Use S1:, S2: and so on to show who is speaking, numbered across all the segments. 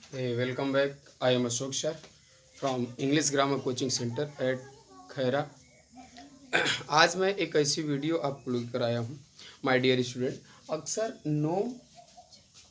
S1: Hey, welcome back. I am Ashok Shah from English Grammar Coaching Center at Khaira. आज मैं एक ऐसी video आपको लेकर आया हूँ माय डियर स्टूडेंट। अक्सर नो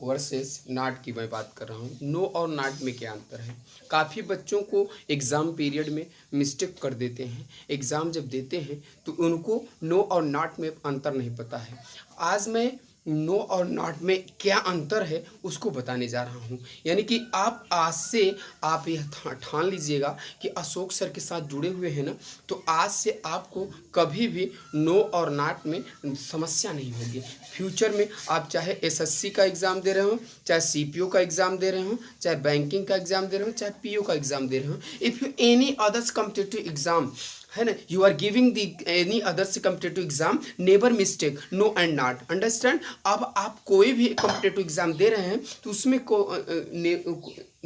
S1: वर्सेस नॉट की मैं बात कर रहा हूँ। नो और नॉट में क्या अंतर है? काफ़ी बच्चों को एग्ज़ाम पीरियड में मिस्टेक कर देते हैं। एग्ज़ाम जब देते हैं तो उनको नो और नॉट में अंतर नहीं पता है। आज मैं नो और नॉट में क्या अंतर है उसको बताने जा रहा हूँ। यानी कि आप आज से आप यह ठान लीजिएगा कि अशोक सर के साथ जुड़े हुए हैं ना, तो आज से आपको कभी भी नो और नॉट में समस्या नहीं होगी। फ्यूचर में आप चाहे एसएससी का एग्ज़ाम दे रहे हो, चाहे सीपीओ का एग्ज़ाम दे रहे हो, चाहे बैंकिंग का एग्ज़ाम दे रहे हो, चाहे पीओ का एग्ज़ाम दे रहे हो, if you any others competitive exam है ना, you are giving the any others competitive exam, never mistake no and not, understand. अब आप कोई भी कॉम्पिटिटिव एग्जाम दे रहे हैं तो उसमें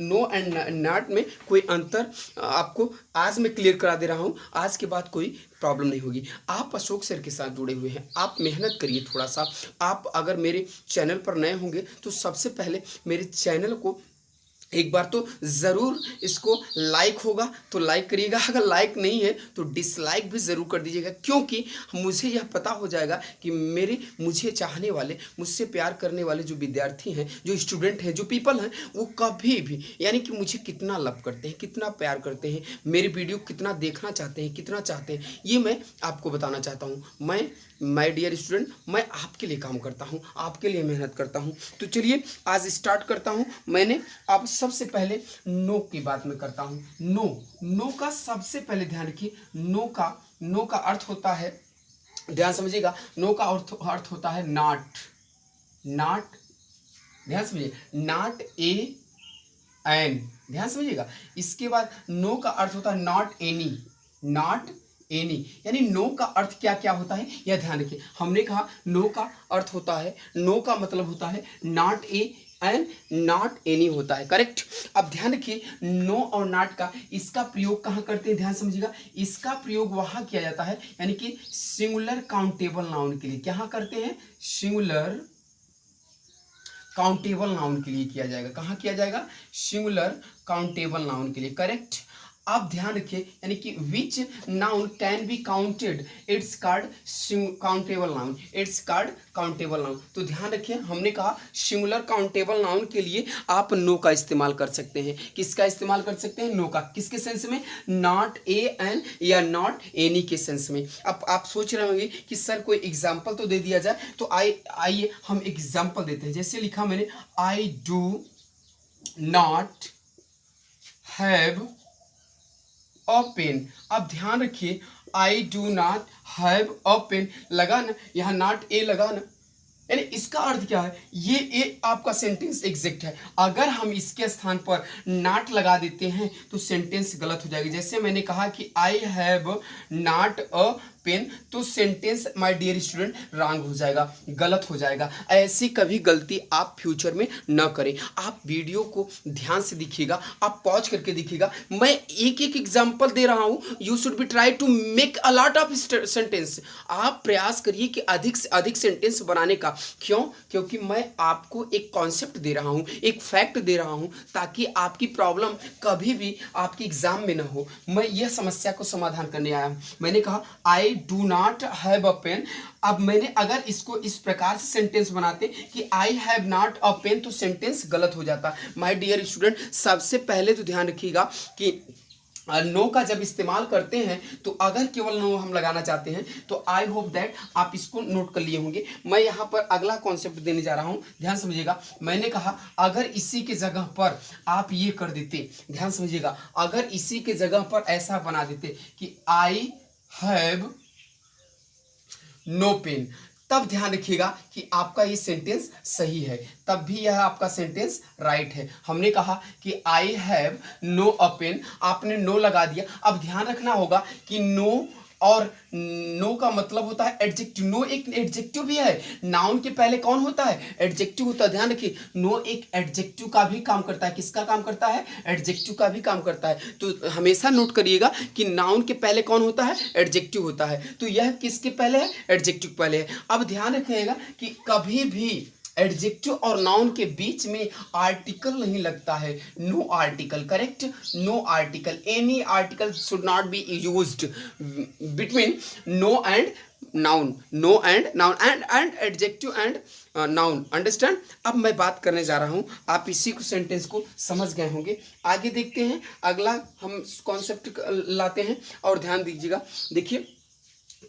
S1: नो एंड नॉट में कोई अंतर आपको आज मैं क्लियर करा दे रहा हूँ। आज के बाद कोई प्रॉब्लम नहीं होगी। आप अशोक सर के साथ जुड़े हुए हैं, आप मेहनत करिए थोड़ा सा। आप अगर मेरे चैनल पर नए होंगे तो सबसे पहले मेरे चैनल को एक बार तो ज़रूर इसको लाइक होगा तो लाइक करिएगा, अगर लाइक नहीं है तो डिसलाइक भी ज़रूर कर दीजिएगा, क्योंकि मुझे यह पता हो जाएगा कि मुझे चाहने वाले, मुझसे प्यार करने वाले जो विद्यार्थी हैं, जो स्टूडेंट हैं, जो पीपल हैं, वो कभी भी यानी कि मुझे कितना लव करते हैं, कितना प्यार करते हैं, मेरी वीडियो कितना देखना चाहते हैं, कितना चाहते हैं, ये मैं आपको बताना चाहता हूँ। मैं माय डियर स्टूडेंट, मैं आपके लिए काम करता हूँ, आपके लिए मेहनत करता हूँ। तो चलिए आज स्टार्ट करता हूँ। मैंने आप सबसे पहले नो की बात मैं करता हूँ। नो का सबसे पहले ध्यान रखिए। नो का अर्थ होता है, ध्यान समझिएगा, नो का अर्थ होता है नॉट, ध्यान समझिए, नॉट ए एन, ध्यान समझिएगा। इसके बाद नो का अर्थ होता है नॉट एनी, यानी नो का अर्थ क्या क्या होता है यह ध्यान रखिए। हमने कहा नो का अर्थ होता है, नो का मतलब होता है not A and not any होता है, करेक्ट। अब ध्यान रखिए, नो और नॉट का इसका प्रयोग कहाँ करते हैं, ध्यान समझिएगा। इसका प्रयोग वहां किया जाता है यानी कि सिंगुलर काउंटेबल नाउन के लिए। क्या करते हैं? सिंगुलर काउंटेबल नाउन के लिए किया जाएगा। कहाँ किया जाएगा? सिंगुलर काउंटेबल नाउन के लिए, करेक्ट। आप ध्यान रखिए, यानी कि which noun can be counted, it's card countable noun, it's card countable noun. तो ध्यान रखिए, हमने कहा सिंगुलर काउंटेबल नाउन के लिए आप नो का इस्तेमाल कर सकते हैं। किसका इस्तेमाल कर सकते हैं? नो का। किसके सेंस में? नॉट ए एन या नॉट एनी के सेंस में। अब आप सोच रहे होंगे कि सर कोई एग्जाम्पल तो दे दिया जाए, तो आइए हम एग्जाम्पल देते हैं। जैसे लिखा मैंने, I do not have a pen. अब ध्यान रखिए, I do not have a pen लगा ना, यहाँ नॉट ए लगा ना, यानी इसका अर्थ क्या है? ये आपका सेंटेंस एग्जैक्ट है। अगर हम इसके स्थान पर नॉट लगा देते हैं तो सेंटेंस गलत हो जाएगी। जैसे मैंने कहा कि I have not a pen, तो sentence my dear student wrong हो जाएगा, गलत हो जाएगा। ऐसी कभी गलती आप फ्यूचर में न करें। आप वीडियो को ध्यान से देखिएगा, आप पॉज करके देखिएगा। मैं एक एक एग्जांपल दे रहा हूं। You should be try to make a lot of sentence. आप प्रयास करिए कि अधिक से अधिक सेंटेंस बनाने का। क्यों? क्योंकि मैं आपको एक कॉन्सेप्ट दे रहा हूं, एक फैक्ट दे रहा हूं, ताकि आपकी प्रॉब्लम कभी भी आपके एग्जाम में ना हो। मैं यह समस्या को समाधान करने आया हूं। मैंने कहा I do not have a pen. अब मैंने अगर इसको इस प्रकार से सेंटेंस बनाते कि I have not a pen, तो सेंटेंस गलत हो जाता। माय डियर स्टूडेंट, सबसे पहले तो ध्यान रखिएगा कि नो का जब इस्तेमाल करते हैं तो अगर केवल नो हम लगाना चाहते हैं तो आई होप दैट आप इसको नोट कर लिए होंगे। मैं यहाँ पर अगला कॉन्सेप्ट देने जा रहा हूँ, ध्यान समझिएगा। मैंने कहा अगर इसी के जगह पर आप ये कर देते, ध्यान समझिएगा, अगर इसी के जगह पर ऐसा बना देते कि आई हैव नो पेन, तब ध्यान रखिएगा कि आपका ये सेंटेंस सही है, तब भी यह आपका सेंटेंस राइट है। हमने कहा कि I have no a pen, आपने नो लगा दिया। अब ध्यान रखना होगा कि नो और नो का मतलब होता है एडजेक्टिव। नो एक एडजेक्टिव भी है। नाउन के पहले कौन होता है? एडजेक्टिव होता है। ध्यान रखिए, नो एक एडजेक्टिव का भी काम करता है। किसका काम करता है? एडजेक्टिव का भी काम करता है। तो हमेशा नोट करिएगा कि नाउन के पहले कौन होता है? एडजेक्टिव होता है। तो यह किसके पहले है? एडजेक्टिव पहले है। अब ध्यान रखिएगा कि कभी भी एडजेक्टिव और नाउन के बीच में आर्टिकल नहीं लगता है, no article, correct, no article, any article should not be used between no and noun, no and noun and adjective and noun, understand. अब मैं बात करने जा रहा हूं, आप इसी को सेंटेंस को समझ गए होंगे। आगे देखते हैं, अगला हम कॉन्सेप्ट लाते हैं और ध्यान दीजिएगा। देखिए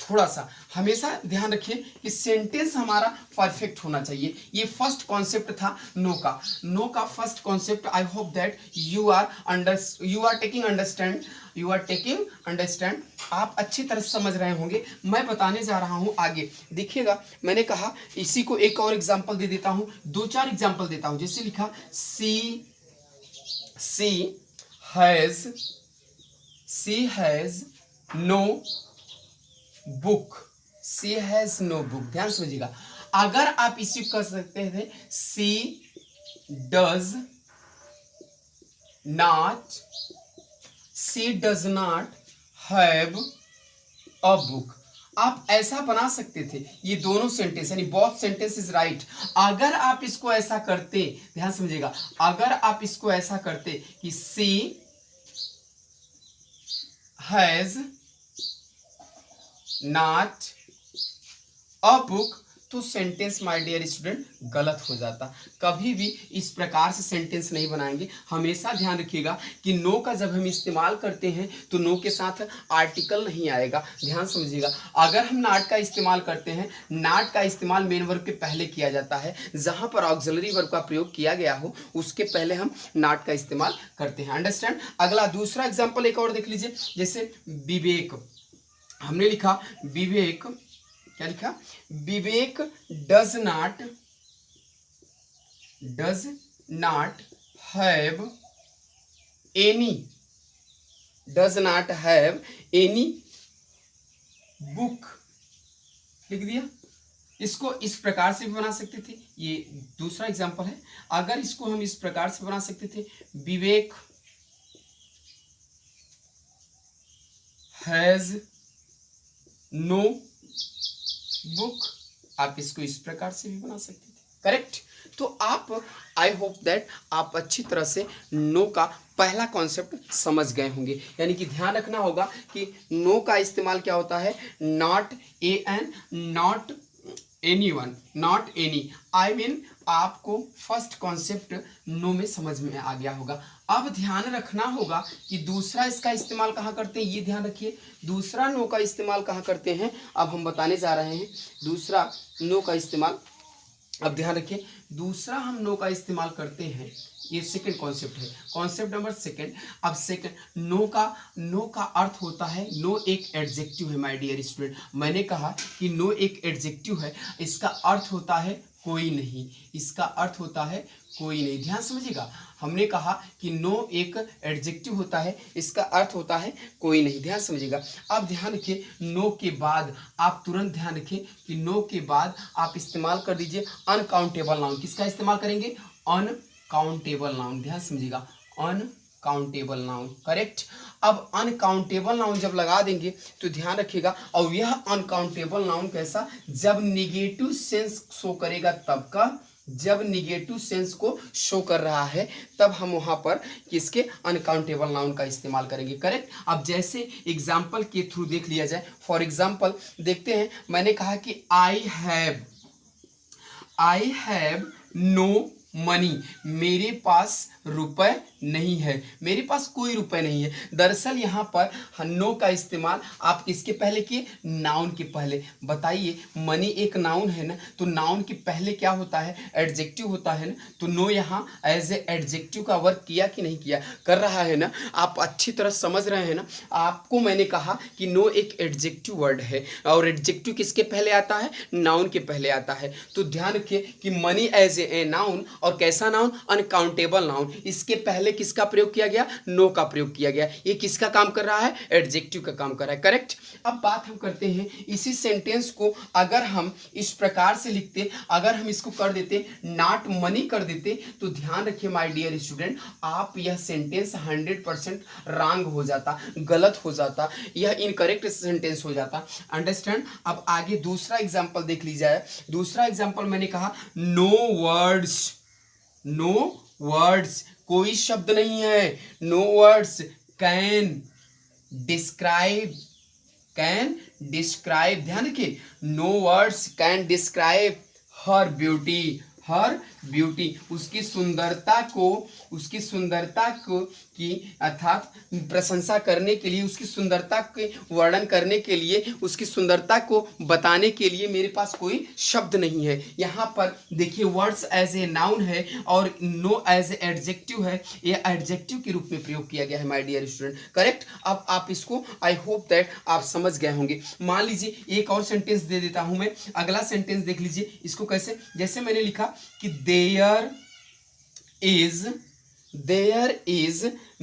S1: थोड़ा सा हमेशा ध्यान रखिए कि सेंटेंस हमारा परफेक्ट होना चाहिए। ये फर्स्ट कॉन्सेप्ट था नो का first concept. I hope that you are taking understand, आप अच्छी तरह समझ रहे होंगे। मैं बताने जा रहा हूं आगे, देखिएगा। मैंने कहा इसी को एक और एग्जांपल दे देता हूं, 2-4 एग्जांपल देता हूं। जैसे लिखा she has no book, she has no book, ध्यान समझिएगा। अगर आप इसी कर सकते थे she does not have a book, आप ऐसा बना सकते थे। ये दोनों सेंटेंस यानी बोथ सेंटेंस इज राइट। अगर आप इसको ऐसा करते, ध्यान समझिएगा, अगर आप इसको ऐसा करते कि she has not a book, तो सेंटेंस माय डियर स्टूडेंट गलत हो जाता। कभी भी इस प्रकार से सेंटेंस नहीं बनाएंगे। हमेशा ध्यान रखिएगा कि नो का जब हम इस्तेमाल करते हैं तो नो के साथ आर्टिकल नहीं आएगा, ध्यान समझिएगा। अगर हम नॉट का इस्तेमाल करते हैं, नॉट का इस्तेमाल मेन वर्ब के पहले किया जाता है। जहां पर ऑक्सिलरी वर्ब का प्रयोग किया गया हो उसके पहले हम नॉट का इस्तेमाल करते हैं, अंडरस्टैंड। अगला दूसरा एग्जाम्पल एक और देख लीजिए। जैसे विवेक, हमने लिखा विवेक, क्या लिखा, Vivek does not have any book, लिख दिया। इसको इस प्रकार से भी बना सकते थे, ये दूसरा एग्जांपल है। अगर इसको हम इस प्रकार से बना सकते थे, विवेक हैज नो बुक, आप इसको इस प्रकार से भी बना सकते थे, करेक्ट। तो आप, आई होप दैट आप अच्छी तरह से नो का पहला कॉन्सेप्ट समझ गए होंगे। यानी कि ध्यान रखना होगा कि नो का इस्तेमाल क्या होता है, not an, not anyone, not any, I mean आपको फर्स्ट कॉन्सेप्ट नो में समझ में आ गया होगा। अब ध्यान रखना होगा कि दूसरा इसका इस्तेमाल कहाँ करते हैं, ये ध्यान रखिए। दूसरा नो का इस्तेमाल कहाँ करते हैं, अब हम बताने जा रहे हैं दूसरा नो का इस्तेमाल। अब ध्यान रखिए, दूसरा हम नो का इस्तेमाल करते हैं, ये सेकंड कॉन्सेप्ट है, कॉन्सेप्ट नंबर सेकंड। अब सेकंड नो का अर्थ होता है, नो एक एडजेक्टिव है माय डियर स्टूडेंट। मैंने कहा कि नो एक एडजेक्टिव है, इसका अर्थ होता है कोई नहीं, इसका अर्थ होता है कोई नहीं, ध्यान समझिएगा। हमने कहा कि नो एक एडजेक्टिव होता है, इसका अर्थ होता है कोई नहीं, ध्यान समझिएगा। अब ध्यान रखिए, नो के बाद आप तुरंत ध्यान रखिए कि नो के बाद आप इस्तेमाल कर दीजिए अनकाउंटेबल नाउन। किसका इस्तेमाल करेंगे, अनकाउंटेबल नाउन, ध्यान समझिएगा, अनकाउंटेबल नाउन, करेक्ट। अब अनकाउंटेबल नाउन जब लगा देंगे तो ध्यान रखिएगा, और यह अनकाउंटेबल नाउन कैसा, जब निगेटिव सेंस शो करेगा तब का, जब निगेटिव सेंस को शो कर रहा है तब हम वहां पर किसके, अनकाउंटेबल नाउन का इस्तेमाल करेंगे, करेक्ट। अब जैसे एग्जाम्पल के थ्रू देख लिया जाए, फॉर एग्जाम्पल देखते हैं। मैंने कहा कि आई हैव नो मनी, मेरे पास रुपए नहीं है, मेरे पास कोई रुपए नहीं है। दरअसल यहाँ पर नो का इस्तेमाल आप किसके पहले किए, नाउन के पहले। बताइए, मनी एक नाउन है ना, तो नाउन के पहले क्या होता है, एडजेक्टिव होता है ना। तो नो यहाँ एज ए एडजेक्टिव का वर्क किया कि नहीं किया, कर रहा है ना। आप अच्छी तरह समझ रहे हैं ना। आपको मैंने कहा कि नो एक एडजेक्टिव वर्ड है, और एडजेक्टिव किसके पहले आता है, नाउन के पहले आता है। तो ध्यान रखिए कि मनी एज ए नाउन और कैसा नाउन, अनकाउंटेबल नाउन। इसके पहले किसका प्रयोग किया गया, नो का प्रयोग किया गया। ये किसका काम कर रहा है, एडजेक्टिव का काम कर रहा है, करेक्ट। अब बात हम करते हैं इसी सेंटेंस को अगर हम इस प्रकार से लिखते, अगर हम इसको कर देते नॉट मनी कर देते, तो ध्यान रखिए माय डियर स्टूडेंट, आप यह सेंटेंस 100% रॉन्ग हो जाता, गलत हो जाता, यह इनकरेक्ट सेंटेंस हो जाता, अंडरस्टैंड। अब आगे दूसरा एग्जांपल देख लीजिए। दूसरा एग्जांपल मैंने कहा नो वर्ड्स, नो वर्ड्स कोई शब्द नहीं है, no words can describe, can describe, ध्यान रखिए, no words can describe her beauty, her beauty, उसकी सुंदरता को, उसकी सुंदरता को की अर्थात प्रशंसा करने के लिए, उसकी सुंदरता के वर्णन करने के लिए, उसकी सुंदरता को बताने के लिए मेरे पास कोई शब्द नहीं है। यहाँ पर देखिए वर्ड्स एज ए नाउन है और नो एज ए एडजेक्टिव है, ये एडजेक्टिव के रूप में प्रयोग किया गया है माय डियर स्टूडेंट, करेक्ट। अब आप इसको आई होप दैट आप समझ गए होंगे। मान लीजिए एक और सेंटेंस दे देता हूं मैं, अगला सेंटेंस देख लीजिए इसको कैसे, जैसे मैंने लिखा कि there is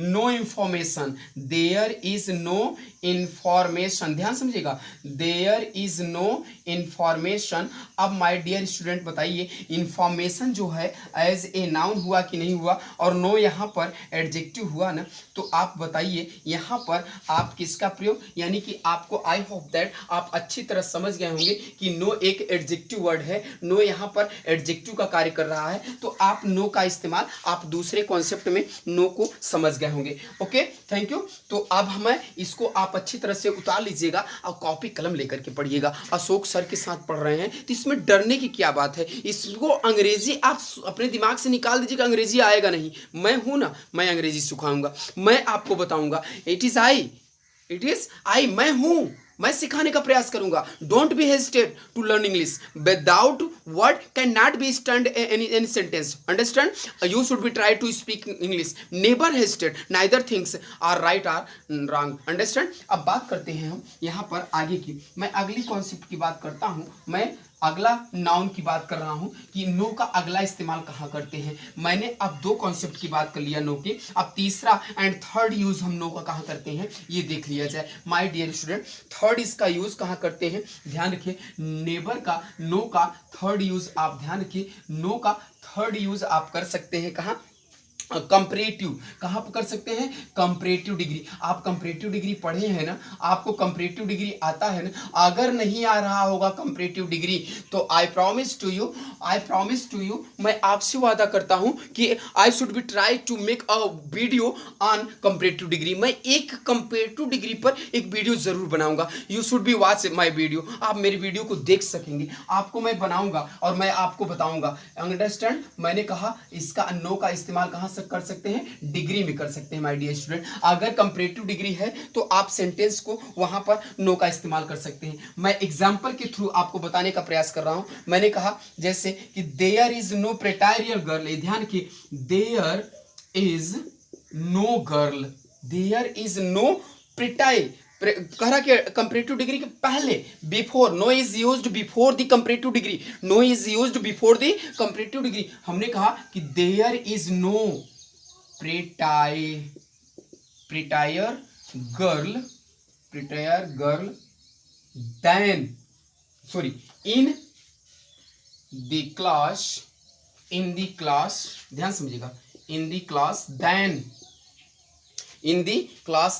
S1: no information, there is no information, ध्यान समझिएगा, देयर इज नो इंफॉर्मेशन। अब माय डियर स्टूडेंट बताइए इंफॉर्मेशन जो है एज ए नाउन हुआ कि नहीं हुआ, और नो यहाँ पर एडजेक्टिव हुआ ना, तो आप बताइए यहाँ पर आप किसका प्रयोग, यानी कि आपको आई होप दैट आप अच्छी तरह समझ गए होंगे कि नो एक एडजेक्टिव वर्ड है, नो यहाँ पर एडजेक्टिव का कार्य कर रहा है, तो आप नो का इस्तेमाल आप दूसरे कॉन्सेप्ट में नो को समझ गए होंगे। Okay, thank you. तो अब हमें इसको आप अच्छी तरह से उतार लीजिएगा और कॉपी कलम लेकर के पढ़िएगा। अशोक सर के साथ पढ़ रहे हैं तो इसमें डरने की क्या बात है, इसको अंग्रेजी आप अपने दिमाग से निकाल दीजिएगा, अंग्रेजी आएगा नहीं, मैं हूं ना, मैं अंग्रेजी सिखाऊंगा, मैं आपको बताऊंगा, इट इज आई, मैं हूं, मैं सिखाने का प्रयास करूंगा। Don't be hesitate to learn English, without word can not be stand any sentence, understand. You should be try to speak English, never hesitate, neither things are right or wrong, understand. अब बात करते हैं हम यहाँ पर आगे की, मैं अगली कॉन्सेप्ट की बात करता हूँ, मैं अगला नाउन की बात कर रहा हूं कि नो का अगला इस्तेमाल कहाँ करते हैं। मैंने अब दो कॉन्सेप्ट की बात कर लिया नो की, अब तीसरा एंड थर्ड यूज हम नो का कहाँ करते हैं ये देख लिया जाए माय डियर स्टूडेंट। थर्ड इसका यूज कहाँ करते हैं, ध्यान रखिए, नेबर का नो का थर्ड यूज आप ध्यान रखिए, नो का थर्ड यूज आप कर सकते हैं कहाँ, कंपैरेटिव, कहाँ पर कर सकते हैं, कंपैरेटिव डिग्री। आप कंपैरेटिव डिग्री पढ़े हैं ना, आपको कंपैरेटिव डिग्री आता है ना, अगर नहीं आ रहा होगा कंपैरेटिव डिग्री तो आई प्रॉमिस टू यू, मैं आपसे वादा करता हूं कि I should be try to make a video on comparative degree. मैं एक कंपैरेटिव डिग्री पर एक वीडियो जरूर बनाऊंगा, you should be watch my video, आप मेरी वीडियो को देख सकेंगे, आपको मैं बनाऊंगा और मैं आपको बताऊंगा, अंडरस्टैंड। मैंने कहा इसका नो का इस्तेमाल कहाँ कर सकते हैं, डिग्री में कर सकते हैं माय डियर स्टूडेंट। अगर कंपैरेटिव डिग्री है तो आप सेंटेंस को वहां पर नो का इस्तेमाल कर सकते हैं। मैं एग्जांपल के थ्रू आपको बताने का प्रयास कर रहा हूं। मैंने कहा जैसे कि there is no prettier girl, ध्यान की, there is no girl, there is no prettier, कह रहा कि कंपैरेटिव डिग्री के पहले, before, no is used before the comparative degree, no is used before the comparative degree. हमने कहा कि there is no prettier girl then, sorry, in the class, ध्यान समझिएगा, in the class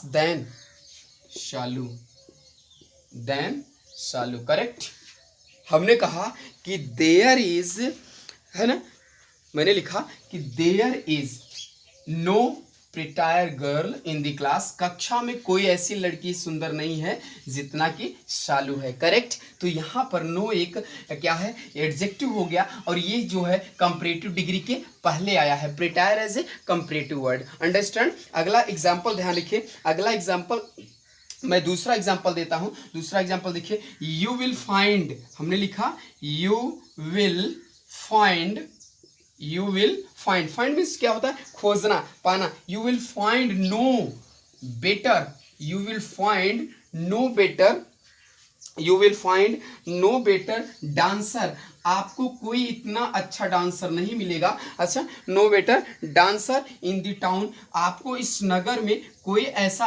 S1: then Shalu, correct. हमने कहा कि देयर इज, है ना, मैंने लिखा कि there is no prettier girl in the class, कक्षा में कोई ऐसी लड़की सुंदर नहीं है जितना कि शालू है, करेक्ट। तो यहाँ पर नो एक क्या है, एडजेक्टिव हो गया, और ये जो है कंपैरेटिव डिग्री के पहले आया है, prettier as a comparative word, understand. अगला एग्जाम्पल ध्यान रखिए, अगला एग्जाम्पल मैं दूसरा एग्जाम्पल देता हूं। दूसरा एग्जाम्पल देखिए, यू विल फाइंड, हमने लिखा you will find, find means क्या होता है, खोजना, पाना। You will find no better, you will find no better dancer आपको कोई इतना अच्छा डांसर नहीं मिलेगा। अच्छा, no better dancer in the town, आपको इस नगर में कोई ऐसा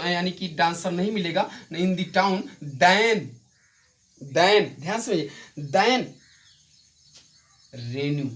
S1: यानी कि डांसर नहीं मिलेगा इन द टाउन देन ध्यान से, देन रेनू,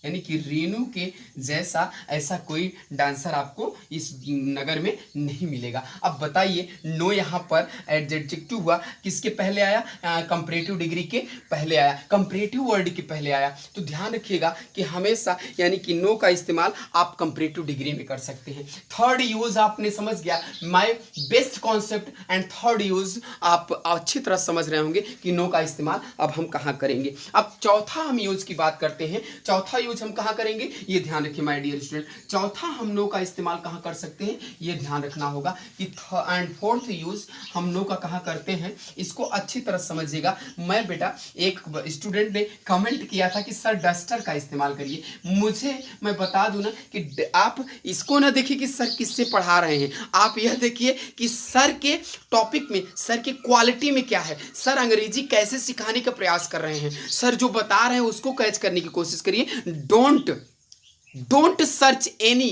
S1: यानी कि रेनू के जैसा ऐसा कोई डांसर आपको इस नगर में नहीं मिलेगा। अब बताइए, नो यहाँ पर एडजेक्टिव हुआ, किसके पहले आया? कंपैरेटिव डिग्री के पहले आया, कंपैरेटिव वर्ड के पहले आया। तो ध्यान रखिएगा कि हमेशा यानी कि नो का इस्तेमाल आप कंपैरेटिव डिग्री में कर सकते हैं। थर्ड यूज आपने समझ गया, my best concept and third use आप अच्छी तरह समझ रहे होंगे कि नो का इस्तेमाल अब हम कहाँ करेंगे। अब चौथा हम यूज की बात करते हैं। चौथा यूज हम कहाँ करेंगे, ये ध्यान रखिए माय डियर स्टूडेंट। चौथा हम नो का इस्तेमाल कहाँ कर सकते हैं, ये ध्यान रखना होगा कि एंड फोर्थ यूज हम नो का कहाँ करते हैं, इसको अच्छी तरह समझिएगा। मैं बेटा, एक स्टूडेंट ने कमेंट किया था कि सर डस्टर का इस्तेमाल करिए। मुझे मैं बता दूं ना कि आप इसको ना देखिए कि सर किससे पढ़ा रहे हैं, आप यह देखिए कि सर के टॉपिक में, सर के क्वालिटी में क्या है, सर अंग्रेजी कैसे सिखाने का प्रयास कर रहे हैं, सर जो बता रहे हैं उसको कैच करने की कोशिश करिए। Don't search any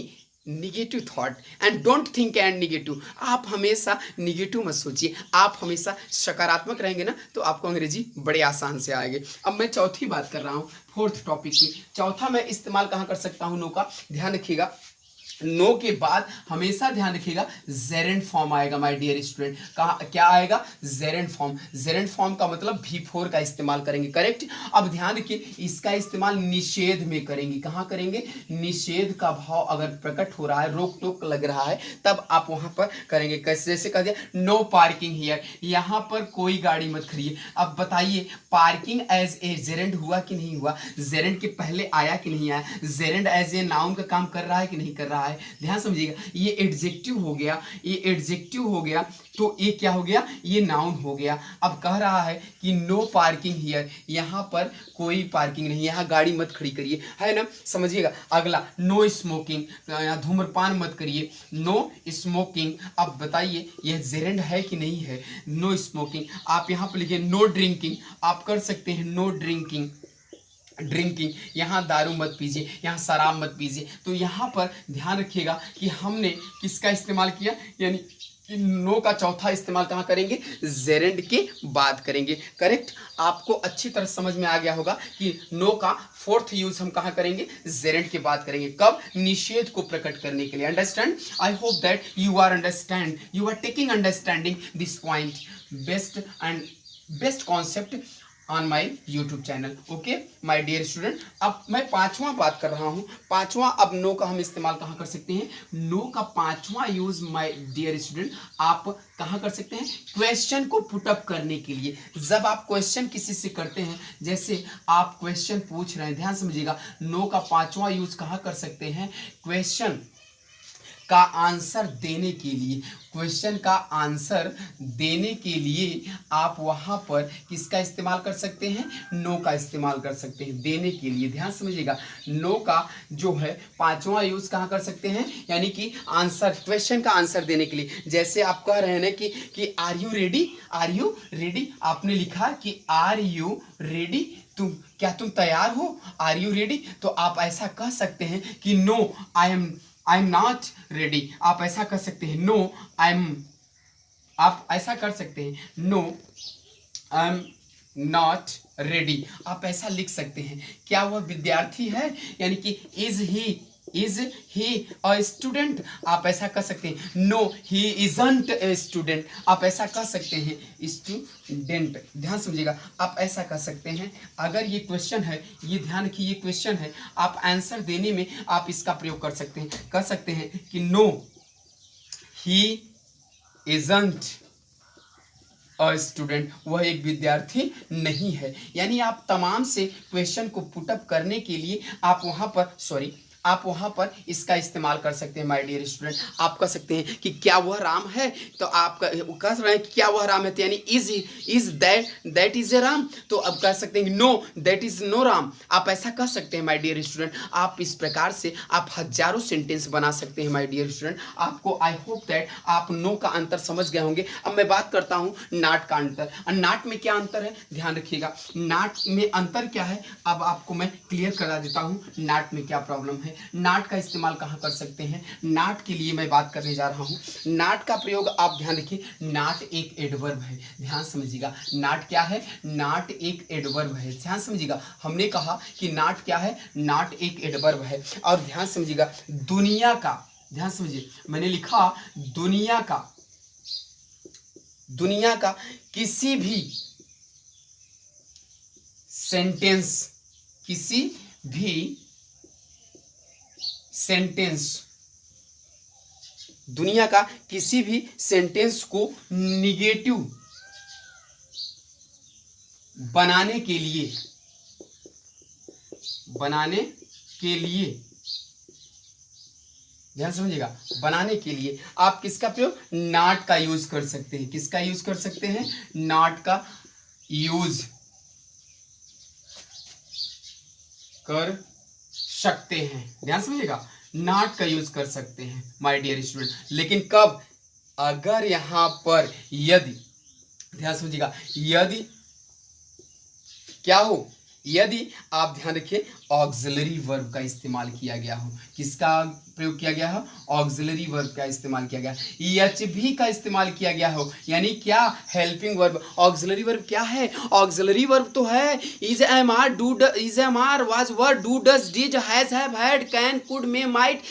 S1: negative thought and don't think and negative. आप हमेशा निगेटिव मत सोचिए, आप हमेशा सकारात्मक रहेंगे ना तो आपको अंग्रेजी बड़े आसान से आएगी। अब मैं चौथी बात कर रहा हूँ, फोर्थ टॉपिक की। चौथा मैं इस्तेमाल कहाँ कर सकता हूँ नो का, ध्यान रखिएगा। नो के बाद हमेशा ध्यान रखिएगा जेरेंट फॉर्म आएगा माय डियर स्टूडेंट। कहा क्या आएगा, जेरेंट फॉर्म। जेरेंट फॉर्म का मतलब V4 का इस्तेमाल करेंगे, करेक्ट। अब ध्यान रखिए, इसका इस्तेमाल निषेध में करेंगे। कहाँ करेंगे, निषेध का भाव अगर प्रकट हो रहा है, रोक टोक लग रहा है, तब आप वहां पर करेंगे। कैसे, जैसे कह दिया नो पार्किंग हियर, यहाँ पर कोई गाड़ी मत खड़िए। अब बताइए पार्किंग एज ए जेरेंट हुआ कि नहीं हुआ, जेरेंट के पहले आया कि नहीं आया, जेरेंट एज ए नाउन का काम कर रहा है कि नहीं कर रहा है। ध्यान समझिएगा, ये एडजेक्टिव हो गया, ये एडजेक्टिव हो गया, तो ये क्या हो गया, ये नाउन हो गया। अब कह रहा है कि नो पार्किंग हियर, यहाँ पर कोई पार्किंग नहीं, यहाँ गाड़ी मत खड़ी करिए, है ना, समझिएगा। अगला नो स्मोकिंग, धूम्रपान मत करिए, नो स्मोकिंग। अब बताइए यह जेरेंट है कि नहीं है, नो स्मोकिंग। आप यहाँ पर लिखिए नो ड्रिंकिंग, आप कर सकते हैं नो ड्रिंकिंग, यहाँ दारू मत पीजिए, यहाँ शराब मत पीजिए। तो यहाँ पर ध्यान रखिएगा कि हमने किसका इस्तेमाल किया, यानी कि नो का चौथा इस्तेमाल कहाँ करेंगे, जेरेंट के बाद करेंगे, करेक्ट। आपको अच्छी तरह समझ में आ गया होगा कि नो का फोर्थ यूज हम कहाँ करेंगे, जेरेंट के बाद करेंगे। कब, निषेध को प्रकट करने के लिए। Understand, I hope that you are understand, you are taking understanding this point, best concept on my YouTube channel. Okay my dear student, अब मैं पांचवां बात कर रहा हूँ। पांचवां, अब नो का हम इस्तेमाल कहाँ कर सकते हैं, नो का पांचवां यूज माई डियर स्टूडेंट आप कहाँ कर सकते हैं, क्वेश्चन को पुटअप करने के लिए। जब आप क्वेश्चन किसी से करते हैं, जैसे आप क्वेश्चन पूछ रहे हैं, ध्यान समझिएगा, नो का पांचवां यूज कहाँ कर सकते हैं, क्वेश्चन का आंसर देने के लिए। क्वेश्चन का आंसर देने के लिए आप वहां पर किसका इस्तेमाल कर सकते हैं, नो का इस्तेमाल कर सकते हैं देने के लिए। ध्यान समझिएगा, नो का जो है पांचवा यूज कहाँ कर सकते हैं, यानी कि आंसर, क्वेश्चन का आंसर देने के लिए। जैसे आप कह रहे हैं ना कि are you ready, are you ready, आपने लिखा कि आर यू रेडी, क्या तुम तैयार हो, आर यू रेडी। तो आप ऐसा कह सकते हैं कि no I am not ready, आप ऐसा कर सकते हैं नो आप ऐसा कर सकते हैं no I am not ready, आप ऐसा लिख सकते हैं। क्या वह विद्यार्थी है, यानी कि इज ही अ स्टूडेंट, आप ऐसा कर सकते हैं no he isn't a student, आप ऐसा कर सकते हैं स्टूडेंट। ध्यान समझिएगा, आप ऐसा कर सकते हैं। अगर ये क्वेश्चन है, ये ध्यान रखिए ये क्वेश्चन है, आप आंसर देने में आप इसका प्रयोग कर सकते हैं कि no he isn't a student, वह एक विद्यार्थी नहीं है। यानी आप तमाम से क्वेश्चन को पुटअप करने के लिए आप वहां पर आप वहाँ पर इसका इस्तेमाल कर सकते हैं माय डियर स्टूडेंट। आप कह सकते हैं कि क्या वह राम है, तो आप कह रहे हैं कि क्या वह राम है, तो यानी is that is a Ram, तो अब कह सकते हैं no that is no Ram. आप ऐसा कह सकते हैं माय डियर स्टूडेंट। आप इस प्रकार से आप हजारों सेंटेंस बना सकते हैं माय डियर स्टूडेंट। आपको आई होप दैट आप नो का अंतर समझ गए होंगे। अब मैं बात करता हूँ नाट का अंतर। नाट में क्या अंतर है, ध्यान रखिएगा। नाट में अंतर क्या है, अब आपको मैं क्लियर करा देता हूँ नाट में क्या प्रॉब्लम है। नाट का इस्तेमाल कहाँ कर सकते हैं, नाट के लिए मैं बात करने जा रहा हूँ। नाट का प्रयोग आप ध्यान रखिए, नाट एक एडवर्ब है, ध्यान समझिएगा। नाट क्या है, नाट एक एडवर्ब है, ध्यान समझिएगा। हमने कहा कि नाट क्या है, नाट एक एडवर्ब है। और ध्यान समझिएगा, दुनिया का, ध्यान समझिए, मैंने लिखा दुनिया का किसी भी सेंटेंस, दुनिया का किसी भी सेंटेंस को निगेटिव बनाने के लिए ध्यान समझिएगा, बनाने के लिए आप किसका प्रयोग, नाट का यूज कर सकते हैं। किसका यूज कर सकते हैं, नाट का यूज कर सकते हैं, ध्यान समझिएगा, नाट का यूज कर सकते हैं माय डियर स्टूडेंट। लेकिन कब, अगर यहां पर यदि, ध्यान समझिएगा, यदि क्या हो, यदि आप ध्यान रखिए ऑक्सिलरी वर्ब का इस्तेमाल किया गया हो। किसका प्रयोग किया गया हो, ऑक्सिलरी वर्ब का इस्तेमाल किया गया, एचवी का इस्तेमाल किया गया हो, यानी क्या, हेल्पिंग वर्ब। ऑक्सिलरी वर्ब क्या है, ऑक्सिलरी वर्ब तो है is, am are, do, is, am are, was, were, do, does, did, has, have, had, can, could, may, might,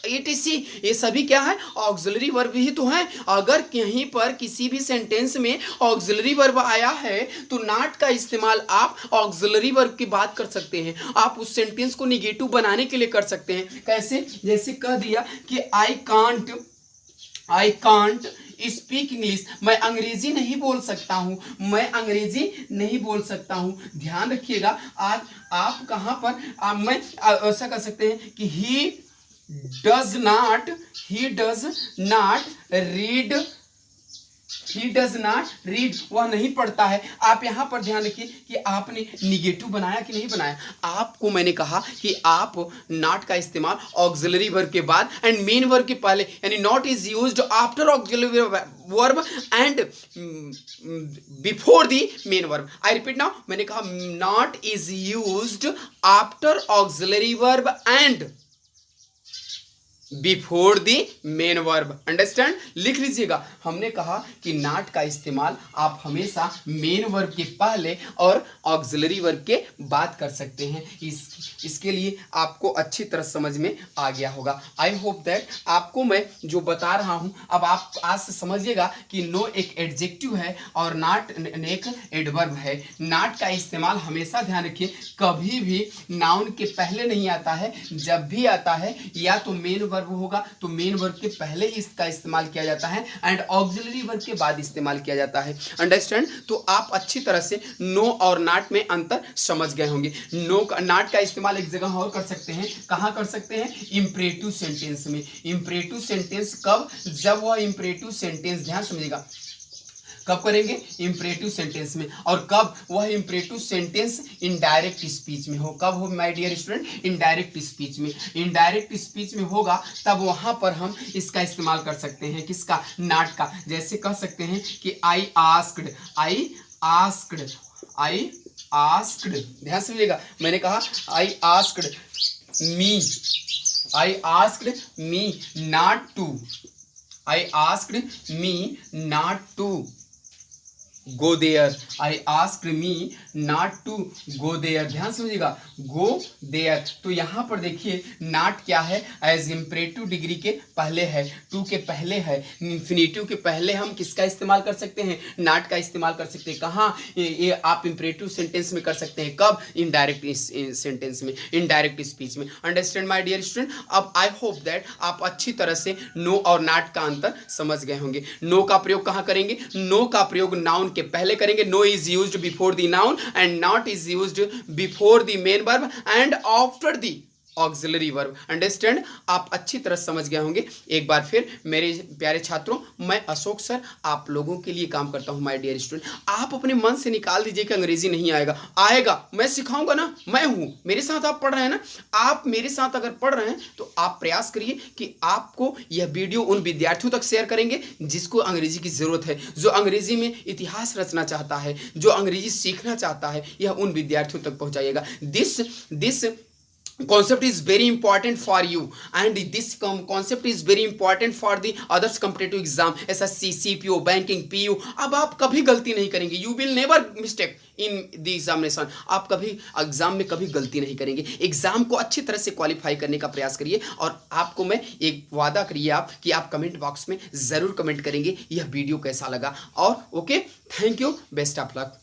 S1: etc, ये सभी क्या है, ऑक्सिलरी वर्ब ही तो है। अगर कहीं पर किसी भी सेंटेंस में ऑक्सिलरी वर्ब आया है तो नाट का इस्तेमाल आप ऑक्सिलरी वर्ब की बात कर सकते हैं। आप उस सेंटेंस को निगेटिव बनाने के लिए कर सकते हैं। कैसे, जैसे कह दिया कि आई कांट स्पीक इंग्लिश, मैं अंग्रेजी नहीं बोल सकता हूं, ध्यान रखिएगा। आज आप कहां पर मैं ऐसा कर सकते हैं कि ही डज रीड, वह नहीं पढ़ता है। आप यहां पर ध्यान रखिए कि आपने निगेटिव बनाया कि नहीं बनाया। आपको मैंने कहा कि आप नॉट का इस्तेमाल ऑक्सिलरी वर्ब के बाद एंड मेन वर्ब के पहले, यानी not is used after auxiliary verb and before the main verb. I repeat now, मैंने कहा not is used after auxiliary verb and before the main verb. Understand, लिख लीजिएगा। हमने कहा कि नॉट का इस्तेमाल आप हमेशा मेन वर्ब के पहले और ऑक्सिलरी वर्ब के बाद कर सकते हैं। इसके लिए आपको अच्छी तरह समझ में आ गया होगा। आई होप दैट आपको मैं जो बता रहा हूं, अब आप आज से समझिएगा कि नो एक एडजेक्टिव है और नॉट एक एडवर्ब है। नॉट का इस्तेमाल हमेशा ध्यान रखिए कभी भी नाउन के पहले नहीं आता है। जब भी आता है या तो मेन वर्ब होगा तो मेन वर्ब के पहले ही इसका इस्तेमाल किया जाता है एंड ऑक्सिलरी वर्ब के बाद इस्तेमाल किया जाता है। अंडरस्टैंड, तो आप अच्छी तरह से नो और नॉट में अंतर समझ गए होंगे। नॉट का इस्तेमाल एक जगह और कर सकते हैं, कहां कर सकते हैं, इंपरेटिव सेंटेंस में। इंपरेटिव सेंटेंस कब, जब वह इंपरेटिव सेंटेंस, ध्यान समझिएगा, कब करेंगे, इंपरेटिव सेंटेंस में। और कब वह इंपरेटिव सेंटेंस इनडायरेक्ट स्पीच में हो। कब हो my dear student, indirect speech में। इनडायरेक्ट स्पीच में होगा तब वहां पर हम इसका इस्तेमाल कर सकते हैं, किसका, नॉट का। जैसे कह सकते हैं कि आई आस्क्ड, ध्यान समझिएगा, मैंने कहा I asked me not to go there. I asked me not to go there, ध्यान समझिएगा, गो देयर। तो यहां पर देखिए नॉट क्या है, एज इंपरेटिव डिग्री के पहले है, टू के पहले है, इंफिनिटिव के पहले हम किसका इस्तेमाल कर सकते हैं, नॉट का इस्तेमाल कर सकते हैं। कहाँ, ये आप इंपरेटिव सेंटेंस में कर सकते हैं, कब, इनडायरेक्ट सेंटेंस में, इनडायरेक्ट स्पीच में। Understand my dear student. अब आई होप दैट आप अच्छी तरह से नो और नॉट का अंतर समझ गए होंगे। नो का प्रयोग कहाँ करेंगे, नो का प्रयोग नाउन के पहले करेंगे। No is used before the noun and not is used before the main verb and after the auxiliary verb. Understand? आप अच्छी तरह समझ गए होंगे। एक बार फिर मेरे प्यारे छात्रों, मैं अशोक सर आप लोगों के लिए काम करता हूं माय डियर स्टूडेंट। आप अपने मन से निकाल दीजिए कि अंग्रेजी नहीं आएगा। आएगा, मैं सिखाऊंगा ना, मैं हूं, मेरे साथ आप पढ़ रहे हैं ना। आप मेरे साथ अगर पढ़ रहे हैं तो आप प्रयास करिए कि आपको यह वीडियो उन विद्यार्थियों तक शेयर करेंगे जिसको अंग्रेजी की जरूरत है, जो अंग्रेजी में इतिहास रचना चाहता है, जो अंग्रेजी सीखना चाहता है, यह उन विद्यार्थियों तक पहुंचाइएगा। This concept is very important for you and this concept is very important for the others competitive exam SSC CPO banking PU। अब आप कभी गलती नहीं करेंगे, you will never mistake in the examination। आप कभी एग्जाम में कभी गलती नहीं करेंगे। एग्जाम को अच्छी तरह से क्वालिफाई करने का प्रयास करिए और आपको मैं एक वादा करिए आप कि आप कमेंट बॉक्स में जरूर कमेंट करेंगे यह वीडियो कैसा लगा। और okay, thank you, best of luck.